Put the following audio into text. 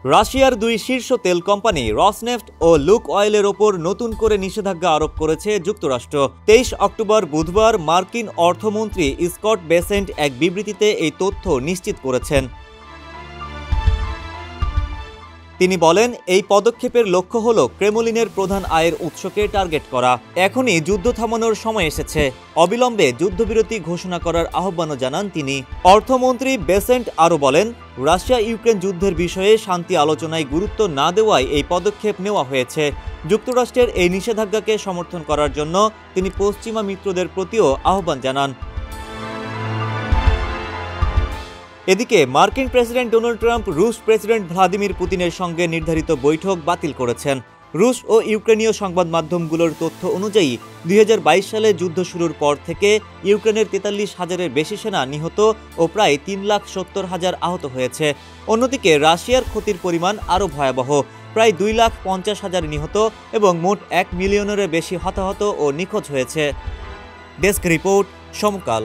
রাশিয়ার দুই শীর্ষ তেল কোম্পানি রসনেফট ও লুক অয়েলের ওপর নতুন করে নিষেধাজ্ঞা আরোপ করেছে যুক্তরাষ্ট্র। 23 অক্টোবর বুধবার মার্কিন অর্থমন্ত্রী স্কট বেসেন্ট এক বিবৃতিতে এই তথ্য নিশ্চিত করেছেন। তিনি বলেন, এই পদক্ষেপের লক্ষ্য হল ক্রেমলিনের প্রধান আয়ের উৎসকে টার্গেট করা। এখনই যুদ্ধ থামানোর সময় এসেছে, অবিলম্বে যুদ্ধবিরতি ঘোষণা করার আহ্বানও জানান তিনি। অর্থমন্ত্রী বেসেন্ট আরও বলেন, রাশিয়া ইউক্রেন যুদ্ধের বিষয়ে শান্তি আলোচনায় গুরুত্ব না দেওয়ায় এই পদক্ষেপ নেওয়া হয়েছে। যুক্তরাষ্ট্রের এই নিষেধাজ্ঞাকে সমর্থন করার জন্য তিনি পশ্চিমা মিত্রদের প্রতিও আহ্বান জানান। এদিকে মার্কিন প্রেসিডেন্ট ডোনাল্ড ট্রাম্প রুশ প্রেসিডেন্ট ভ্লাদিমির পুতিনের সঙ্গে নির্ধারিত বৈঠক বাতিল করেছেন। রুশ ও ইউক্রেনীয় সংবাদ মাধ্যমগুলোর তথ্য অনুযায়ী 2022 সালে যুদ্ধ শুরুর পর থেকে ইউক্রেনের 43,000-এর বেশি সেনা নিহত ও প্রায় 3,70,000 আহত হয়েছে। অন্যদিকে রাশিয়ার ক্ষতির পরিমাণ আরও ভয়াবহ, প্রায় 2,50,000 নিহত এবং মোট 1 মিলিয়নেরও বেশি হতাহত ও নিখোঁজ হয়েছে। ডেস্ক রিপোর্ট, সমকাল।